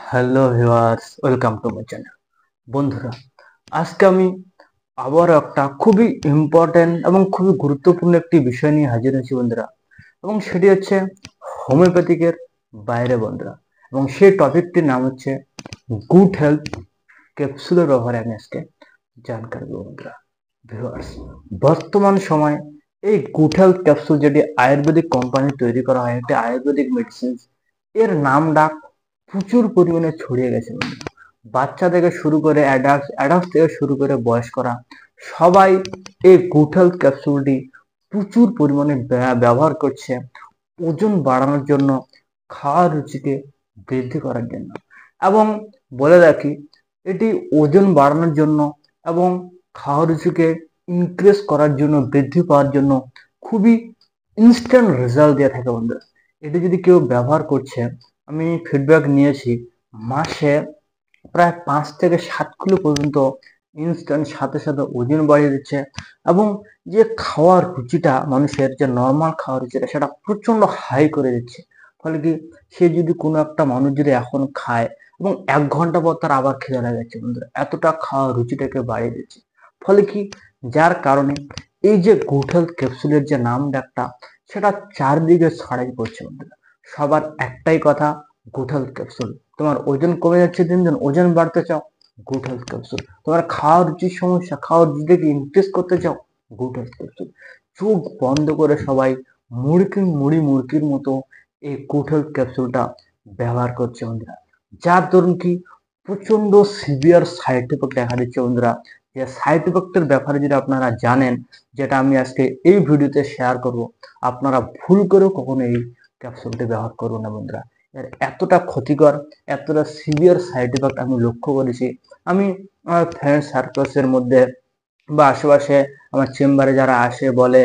Hello viewers, welcome to my channel. বন্ধুরা, আজকে আমি আবার একটা খুবই ইম্পর্টেন্ট এবং খুবই গুরুত্বপূর্ণ একটি বিষয় নিয়ে হাজির হয়েছি বন্ধুরা, এবং সেটি হচ্ছে হোমিওপ্যাথিকের বাইরে বন্ধুরা। এবং সেই টপিকটির নাম হচ্ছে গুড হেলথ ক্যাপসুলের ব্যবহারে আমি আজকে জানকারি দেবো বন্ধুরা। ভিউয়ার্স, বর্তমান সময়ে এই গুড হেলথ ক্যাপসুল যেটি আয়ুর্বেদিক কোম্পানি তৈরি করা হয়, একটি আয়ুর্বেদিক মেডিসিন, এর নাম ডাক প্রচুর পরিমাণে ছড়িয়ে গেছে বন্ধুরা। বাচ্চা থেকে শুরু করে অ্যাডাল্ট থেকে শুরু করে বয়স্করা সবাই এই গুড হেলথ ক্যাপসুলটি প্রচুর পরিমাণে ব্যবহার করছে ওজন বাড়ানোর জন্য, খাওয়ার রুচিকে বৃদ্ধি করার জন্য। এবং বলে রাখি, এটি ওজন বাড়ানোর জন্য এবং খাওয়ার রুচিকে ইনক্রিজ করার জন্য, বৃদ্ধি পাওয়ার জন্য খুবই ইনস্ট্যান্ট রেজাল্ট দিয়ে থাকে বন্ধুরা। এটি যদি কেউ ব্যবহার করছে, আমি ফিডব্যাক নিয়েছি, মাসে প্রায় 5 থেকে 7 কিলো পর্যন্ত ইনস্ট্যান্ট সাথে সাথে ওজন বাড়িয়ে দিচ্ছে। এবং যে খাওয়ার রুচিটা, মানুষের যে নর্মাল খাওয়ার রুচিটা, সেটা প্রচন্ড হাই করে দিচ্ছে। ফলে কি, সে যদি কোনো একটা মানুষ যদি এখন খায় এবং 1 ঘন্টা পর তার আবার খিদে লাগাচ্ছে বন্ধুরা, এতটা খাওয়ার রুচিটাকে বাড়িয়ে দিচ্ছে। ফলে কি, যার কারণে এই যে গুড হেলথ ক্যাপসুলের যে নাম ডাকটা, সেটা চারদিকে ছড়াই পড়ছে বন্ধুরা। সবার একটাই কথা, গুড হেলথ ক্যাপসুল। তোমার ওজন কমে যাচ্ছে দিন দিন, ওজন বাড়তে চাও, গুড হেলথ ক্যাপসুল। তোমার খাওয়ার রুচির সমস্যা, খাওয়ার রুচিটাকে ইনক্রিজ করতে চাও, গুড হেলথ ক্যাপসুল। চোখ বন্ধ করে সবাই মুড়ির মতো এই গুড হেলথ ক্যাপসুলটা ব্যবহার করছে বন্ধুরা। যার দরুন কি প্রচন্ড সিভিয়ার সাইড এফেক্ট দেখা দিচ্ছে বন্ধুরা। যে সাইড এফেক্টের ব্যাপারে যদি আপনারা জানেন, যেটা আমি আজকে এই ভিডিওতে শেয়ার করব, আপনারা ভুল করেও কখনো এই ক্যাপসুলটি ব্যবহার করবো না বন্ধুরা। এর এতটা ক্ষতিকর, এতটা সিভিয়ার সাইড এফেক্ট আমি লক্ষ্য করেছি। আমি আমার ফ্রেন্ড সার্কেলসের মধ্যে বা আশেপাশে আমার চেম্বারে যারা আসে বলে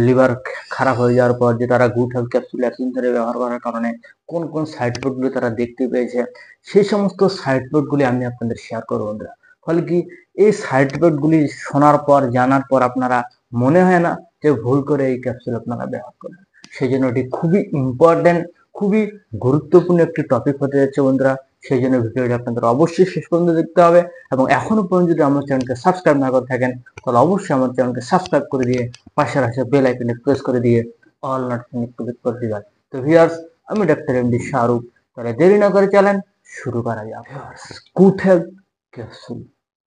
লিভার খারাপ হয়ে যাওয়ার পর যে তারা গুড হেলথ ক্যাপসুল একদিন ধরে ব্যবহার করার কারণে কোন কোন সাইড এফেক্টগুলো তারা দেখতে পেয়েছে, সেই সমস্ত সাইড এফেক্টগুলি আমি আপনাদের শেয়ার করবো বন্ধুরা। ফলে কি, এই সাইড এফেক্টগুলি শোনার পর, জানার পর আপনারা মনে হয় না যে ভুল করে এই ক্যাপসুল আপনারা ব্যবহার করেন। সেই জন্য এটি খুবই ইম্পর্টেন্ট, খুবই গুরুত্বপূর্ণ একটি টপিক হতে যাচ্ছে বন্ধুরা। সেই জন্য ভিডিওটি আপনাদের অবশ্যই শেষ পর্যন্ত দেখতে হবে। এবং এখনো পর্যন্ত যদি আমার চ্যানেলকে সাবস্ক্রাইব না করে থাকেন, তাহলে অবশ্যই আমার চ্যানেলকে সাবস্ক্রাইব করে দিয়ে পাশের আসে বেল আইকনে প্রেস করে দিয়ে অল নোটিফিকেশন ক্লিক করে দিবেন। তো ভিউয়ার্স, আমি ডাক্তার এমডি শাহরুখ। তাহলে দেরি না করে চলেন শুরু করা যাক। গুড হেলথ ক্যাপসুল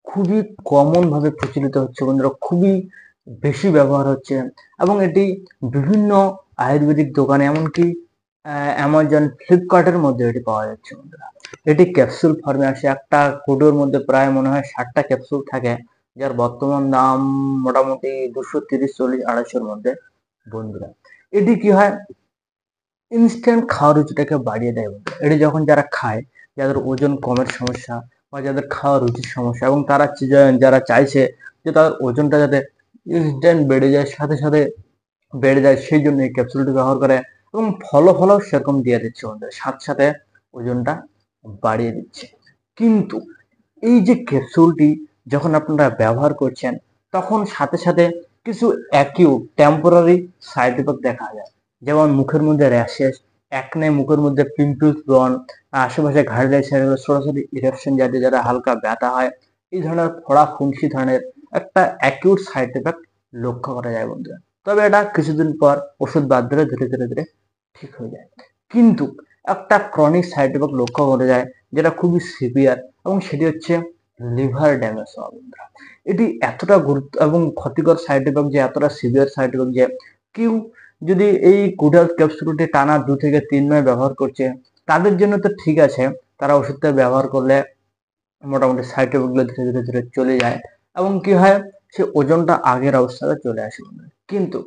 খুবই কমন ভাবে প্রচলিত হচ্ছে বন্ধুরা, খুবই বেশি ব্যবহার হচ্ছে। এবং এটি বিভিন্ন আয়ুর্বেদিক দোকানে, এমনকি অ্যামাজন, ফ্লিপকার্টের মধ্যে এটি পাওয়া যাচ্ছে বন্ধুরা। এটি ক্যাপসুল ফর্মে আসে। একটা কোটোর মধ্যে প্রায় মনে হয় 60টা ক্যাপসুল থাকে, যার বর্তমান দাম মোটামুটি 230, 40, 250-র মধ্যে বন্ধুরা। এটি কি হয়, ইনস্ট্যান্ট খাওয়ার রুচিটাকে বাড়িয়ে দেয় বন্ধুরা। এটি যখন যারা খায়, যাদের ওজন কমের সমস্যা বা যাদের খাওয়ার রুচির সমস্যা, এবং তারা যারা চাইছে যে তাদের ওজনটা যাতে ইনস্ট্যান্ট বেড়ে যায়, সাথে সাথে বেড়ে যায়, সেই জন্য এই ক্যাপসুলটি ব্যবহার করে। এবং ফলাফলও সেরকম দিয়ে দিচ্ছে বন্ধুরা, সাথে সাথে ওজনটা বাড়িয়ে দিচ্ছে। কিন্তু এই যে ক্যাপসুলটি যখন আপনারা ব্যবহার করছেন, তখন সাথে সাথে কিছু অ্যাকিউট টেম্পোরারি সাইড এফেক্ট দেখা যায়। যেমন মুখের মধ্যে র্যাশেস, একনে, মুখের মধ্যে পিম্পলস, ব্রণ, আশেপাশে ঘাড়ে সরাসরি ইরেকশন জাতীয়, যারা হালকা ব্যথা হয়, এই ধরনের ফোড়া ফুংসি ধরনের একটা অ্যাকিউট সাইড এফেক্ট লক্ষ্য করা যায় বন্ধুরা। তবে এটা কিছুদিন পর ওষুধ বাদ দিলে ধীরে ধীরে ধীরে ঠিক হয়ে যায়। কিন্তু একটা ক্রনিক সাইড এফেক্ট লক্ষ্য করা যায়, যেটা খুবই সিভিয়ার, এবং সেটি হচ্ছে লিভার ড্যামেজ হওয়া বন্ধুরা। এটি এতটা গুরুত্ব এবং ক্ষতিকর সাইড এফেক্ট, যে এতটা সিভিয়ার সাইড এফেক্ট, যে কেউ যদি এই গুড হেলথ ক্যাপসুলটি টানা 2 থেকে 3 মাস ব্যবহার করছে, তাদের জন্য তো ঠিক আছে, তারা ওষুধটা ব্যবহার করলে মোটামুটি সাইড এফেক্ট গুলো ধীরে ধীরে ধীরে চলে যায়, এবং কি হয়, সে ওজনটা আগের অবস্থাতে চলে আসে। কিন্তু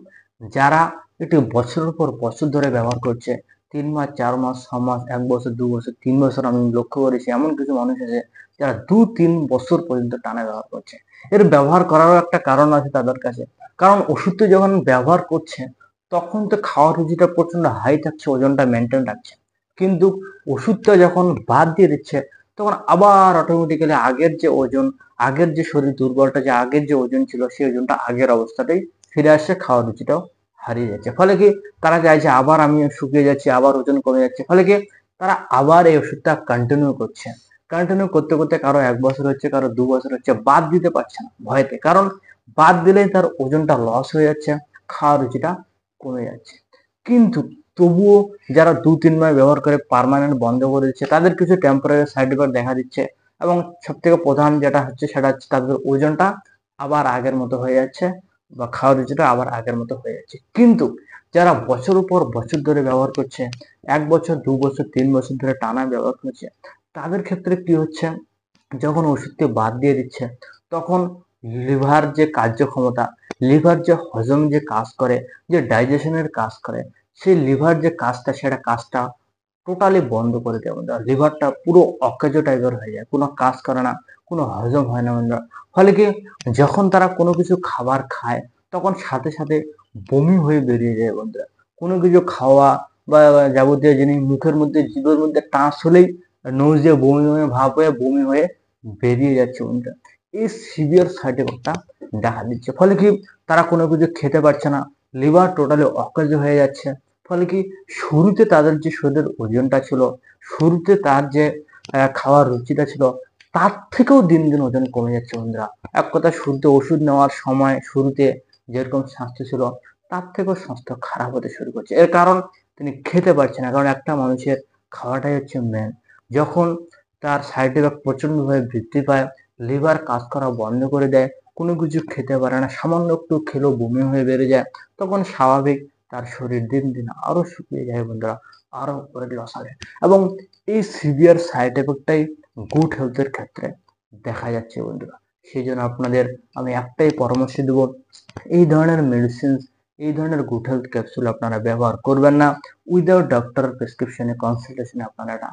যারা একটি বছরের পর বছর ধরে ব্যবহার করছে, 3 মাস, 4 মাস, 6 মাস, 1 বছর, 2 বছর, 3 বছর, আমি লক্ষ্য করেছি এমন কিছু মানুষ আছে যারা 2-3 বছর পর্যন্ত টানা ব্যবহার করছে। এর ব্যবহার করারও একটা কারণ আছে তাদের কাছে। কারণ ওষুধটা যখন ব্যবহার করছে, তখন তো খাওয়ার রুচিটা প্রচন্ড হাই থাকছে, ওজনটা মেনটেন রাখছে। কিন্তু ওষুধটা যখন বাদ দিয়ে দিচ্ছে, তখন আবার অটোমেটিক্যালি আগের যে ওজন, আগের যে শরীর দুর্বলটা, যে আগের যে ওজন ছিল, সেই ওজনটা আগের অবস্থাতেই ফিরে আসছে, খাওয়ার রুচিটাও হারিয়ে যাচ্ছে। ফলে কি, তারা চাইছে আবার আমি শুকিয়ে যাচ্ছি, আবার ওজন কমে যাচ্ছে। ফলে কি, তারা আবার এই ওষুধটা কন্টিনিউ করছে। কন্টিনিউ করতে করতে কারো 1 বছর হচ্ছে, কারো 2 বছর হচ্ছে, বাদ দিতে পারছে না ভয়তে। কারণ বাদ দিলেই তার ওজনটা লস হয়ে যাচ্ছে, খাওয়ার রুচিটা কমে যাচ্ছে। কিন্তু তবুও যারা 2-3 মাস ব্যবহার করে পার্মানেন্ট বন্ধ করে দিচ্ছে, তাদের কিছু টেম্পোরারি সাইড এফেক্ট দেখা দিচ্ছে। এবং সব থেকে প্রধান যেটা হচ্ছে সেটা হচ্ছে তাদের ওজনটা আবার আগের মতো হয়ে যাচ্ছে, বা খাওয়ার রুচিটা আবার আগের মতো হয়ে যাচ্ছে। কিন্তু যারা বছরের পর বছর ধরে ব্যবহার করছে, 1 বছর, 2 বছর, 3 বছর ধরে টানা ব্যবহার করছে, তাদের ক্ষেত্রে কি হচ্ছে, যখন ওষুধকে বাদ দিয়ে দিচ্ছে, তখন লিভার যে কার্যক্ষমতা, লিভার যে হজম যে কাজ করে, যে ডাইজেশনের কাজ করে, সেই লিভার যে কাজটা, সেটা কাজটা টোটালি বন্ধ করে দেয় বন্ধুরা। লিভারটা পুরো অকেজো টাইপের হয়ে যায়, কোনো কাজ করে না, কোনো হজম হয় না বন্ধুরা। ফলে কি, যখন তারা কোনো কিছু খাবার খায়, তখন সাথে সাথে বমি হয়ে বেরিয়ে যায় বন্ধুরা। কোনো কিছু খাওয়া বা যাবতীয় জিনিস মুখের মধ্যে, জিভের মধ্যে টাচ হলেই নোজ দিয়ে বমি বমি ভাব হয়ে বমি হয়ে বেরিয়ে যাচ্ছে বন্ধুরা। এই সিভিয়ার সাইড এফেক্টটা দেখা দিচ্ছে। ফলে কি, তারা কোনো কিছু খেতে পারছে না, লিভার টোটালি অকেজো হয়ে যাচ্ছে। ফলে কি, শুরুতে তাদের যে শরীরের ওজনটা ছিল, শুরুতে তার যে খাওয়ার রুচিটা ছিল, তার থেকেও দিন দিন ওজন কমে যাচ্ছে বন্ধুরা। এক কথা, শুরুতে ওষুধ নেওয়ার সময় শুরুতে যেরকম স্বাস্থ্য ছিল, তার থেকেও স্বাস্থ্য খারাপ হতে শুরু করছে। এর কারণ, তিনি খেতে পারছে না। কারণ একটা মানুষের খাওয়াটাই হচ্ছে মেন। যখন তার সাইড এফেক্ট প্রচন্ডভাবে বৃদ্ধি পায়, লিভার কাজ করা বন্ধ করে দেয়, কোনো কিছু খেতে পারে না, সামান্য একটু খেলেও বমি হয়ে বেড়ে যায়, তখন স্বাভাবিক তার শরীর দিন দিন আরো শুকিয়ে যায় বন্ধুরা, আরো ওয়েট লস হবে। এবং এই সিভিয়ার সাইড এফেক্টটাই গুড হেলথের ক্ষেত্রে দেখা যাচ্ছে বন্ধুরা। সেই জন্য আপনাদের আমি একটাই পরামর্শ দেব, এই ধরনের মেডিসিন, এই ধরনের গুড হেলথ ক্যাপসুল আপনারা ব্যবহার করবেন না। উইদাউট ডক্টর প্রেসক্রিপশনে, কনসালটেশনে আপনারা এটা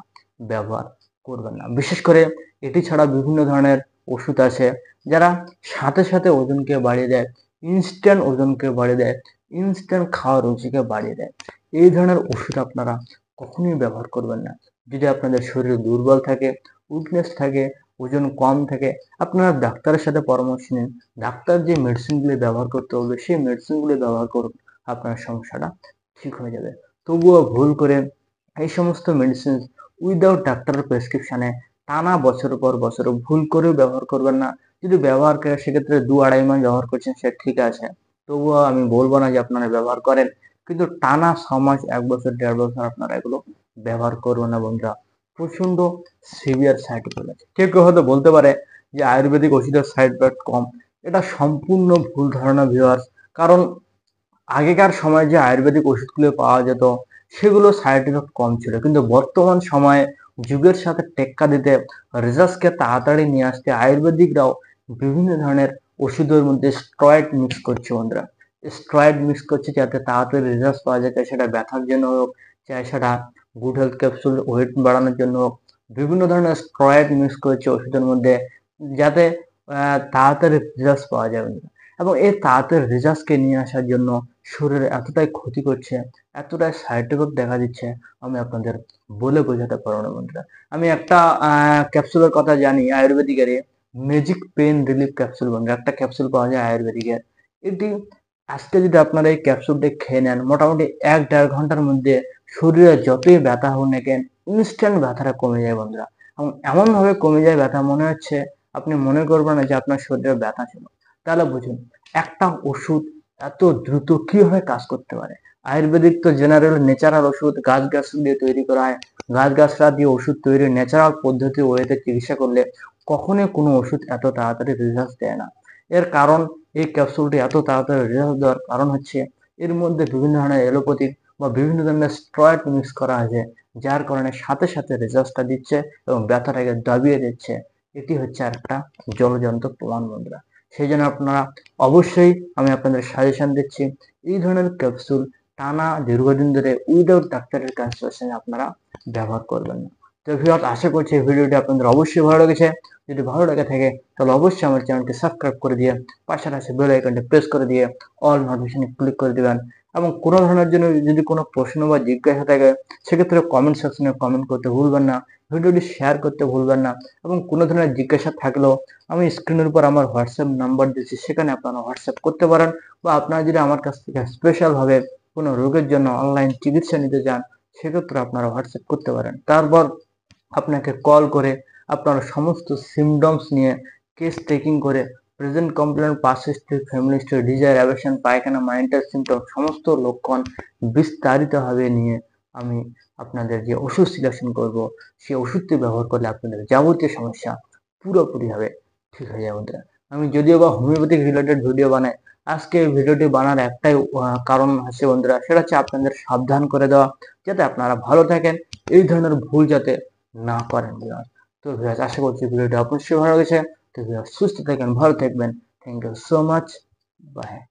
ব্যবহার করবেন না। বিশেষ করে এটি ছাড়া বিভিন্ন ধরনের ওষুধ আছে, যারা সাথে সাথে ওজনকে বাড়িয়ে দেয়, ইনস্ট্যান্ট ওজনকে বাড়িয়ে দেয়, ইনস্ট্যান্ট খাওয়ার রুচিকে বাড়িয়ে দেয়। এই ধরনের ওষুধ আপনারা কখনোই ব্যবহার করবেন না। যদি আপনাদের শরীর দুর্বল থাকে, উইকনেস থাকে, ওজন কম থাকে, আপনারা ডাক্তারের সাথে পরামর্শ নিন। ডাক্তার যে মেডিসিনগুলি ব্যবহার করতে বলবে, সেই মেডিসিনগুলি ব্যবহার করুন, আপনার সমস্যাটা ঠিক হয়ে যাবে। তবুও ভুল করে এই সমস্ত মেডিসিন উইদাউট ডাক্তারের প্রেসক্রিপশনে টানা বছর পর বছর ভুল করেও ব্যবহার করবেন না। যদি ব্যবহার করে, সেক্ষেত্রে 2-2.5 মাস ব্যবহার করছেন, সে ঠিক আছে, তবুও আমি বলবো না যে আপনারা ব্যবহার করেন। কিন্তু টানা 6 মাস, 1 বছর, 1.5 বছর আপনারা এগুলো ব্যবহার করবেন না বন্ধুরা। প্রচন্ড সিভিয়ার সাইড এফেক্ট আছে। কেউ কেউ হয়তো বলতে পারে যে আয়ুর্বেদিক ওষুধের সাইড এফেক্ট কম। এটা সম্পূর্ণ ভুল ধারণা ভিউয়ার্স। কারণ আগেকার সময় যে আয়ুর্বেদিক ওষুধগুলো পাওয়া যেত, সেগুলো সাইড এফেক্ট কম ছিল। কিন্তু বর্তমান সময়ে যুগের সাথে টেক্কা দিতে, রেজাল্টকে তাড়াতাড়ি নিয়ে আসতে, আয়ুর্বেদিকরাও বিভিন্ন ধরনের ওষুধের মধ্যে স্টেরয়েড মিক্স করছে বন্ধুরা। স্টেরয়েড মিক্স করছে যাতে তাড়াতাড়ি রেজাল্ট পাওয়া যায়, চাই সেটা ব্যথার জন্য হোক, চাই সেটা গুড হেলথ ক্যাপসুল ওয়েট বাড়ানোর জন্য হোক। বিভিন্ন ধরনের স্টেরয়েড মিক্স করছে ওষুধের মধ্যে, যাতে তাড়াতাড়ি রেজাল্ট পাওয়া যায় বন্ধুরা। এবং এই তাড়াতাড়ি রেজাল্টকে নিয়ে আসার জন্য শরীরে এতটাই ক্ষতি করছে, এতটাই সাইড এফেক্ট দেখা দিচ্ছে, আমি আপনাদের বলে বোঝাতে পারবো না বন্ধুরা। আমি একটা ক্যাপসুলের কথা জানি, আয়ুর্বেদিকের ম্যাজিক পেন রিলিফ ক্যাপসুল বন্ধুরা, একটা ক্যাপসুল পাওয়া যায় আয়ুর্বেদিকের। এটি আজকে যদি আপনারা এই ক্যাপসুলটি খেয়ে নেন, মোটামুটি 1-1.5 ঘন্টার মধ্যে শরীরে যতই ব্যথা হোক না কেন, ইনস্ট্যান্ট ব্যথাটা কমে যায় বন্ধুরা। এবং এমন ভাবে কমে যায় ব্যথা, মনে হচ্ছে আপনি মনে করবেন না যে আপনার শরীরে ব্যথা ছিল। তাহলে বুঝুন একটা ওষুধ এত দ্রুত কিভাবে কাজ করতে পারে। আয়ুর্বেদিক তো জেনারেল ন্যাচারাল ওষুধ, গাছ গাছ দিয়ে তৈরি করা হয়। গাছ গাছরা দিয়ে ওষুধ তৈরি ন্যাচারাল পদ্ধতি ওয়েতে চিকিৎসা করলে কখনোই কোনো ওষুধ এত তাড়াতাড়ি রেজাল্ট দেয় না। এর কারণ, এই ক্যাপসুলটি এত তাড়াতাড়ি রেজাল্ট দেওয়ার কারণ হচ্ছে এর মধ্যে বিভিন্ন ধরনের এলোপ্যাথিক বা বিভিন্ন ধরনের স্টেরয়েড মিক্স করা আছে, যার কারণে সাথে সাথে রেজাল্টটা দিচ্ছে এবং ব্যথাটাকে দাবিয়ে দিচ্ছে। এটি হচ্ছে আরেকটা জলজন্ত প্রমাণ বন্ধুরা। সেই জন্য আপনারা অবশ্যই, আমি আপনাদের সাজেশন দিচ্ছি, এই ধরনের ক্যাপসুল টানা দীর্ঘদিন ধরে উইদাউট ডাক্তারের কনসালটেশনে আপনারা ব্যবহার করবেন না। তো ভিউয়ার্স, আশা করছি এই ভিডিওটি আপনাদের অবশ্যই ভালো লেগেছে। যদি ভালো লেগে থাকে তাহলে অবশ্যই আমার চ্যানেলটি সাবস্ক্রাইব করে দিয়ে পাশাপাশি বেল আইকনটি প্রেস করে দিয়ে অল নোটিফিকেশনে ক্লিক করে দিবেন। এবং কোনো ধরনের জন্য যদি কোনো প্রশ্ন বা জিজ্ঞাসা থাকে, সেক্ষেত্রে কমেন্ট সেকশনে কমেন্ট করতে ভুলবেন না, ভিডিওটি শেয়ার করতে ভুলবেন না। এবং কোনো ধরনের জিজ্ঞাসা থাকলেও আমি স্ক্রিনের উপর আমার হোয়াটসঅ্যাপ নাম্বার দিচ্ছি, সেখানে আপনারা হোয়াটসঅ্যাপ করতে পারেন। বা আপনারা যদি আমার কাছ থেকে স্পেশাল ভাবে কোনো রোগের জন্য অনলাইন চিকিৎসা নিতে চান, সেক্ষেত্রে আপনারা হোয়াটসঅ্যাপ করতে পারেন। তারপর আপনাকে কল করে আপনার সমস্ত সিমটমস নিয়ে কেস টেকিং করে present complain, past history, family history, desire, aversion, পায়খানা, মাইন্ডার সিমটম সমস্ত লক্ষণ বিস্তারিতভাবে নিয়ে আমি আপনাদের যে ওষুধ সিলেকশন করব, সেই ওষুধটি ব্যবহার করলে আপনাদের যাবতীয় সমস্যা পুরোপুরিভাবে ঠিক হয়ে যাবে বন্ধুরা। আমি যদিও বা হোমিওপ্যাথিক রিলেটেড ভিডিও বানাই, আজকে এই ভিডিওটি বানার একটাই কারণ আছে বন্ধুরা, সেটা হচ্ছে আপনাদের সাবধান করে দেওয়া, যাতে আপনারা ভালো থাকেন, এই ধরনের ভুল যাতে না করেন। তো ভিউয়ার্স, আশা করছি ভিডিওটি অবশ্যই ভালো লেগেছে। তো ভিউয়ার্স, সুস্থ থাকবেন, ভালো থাকবেন। Thank you so much. By.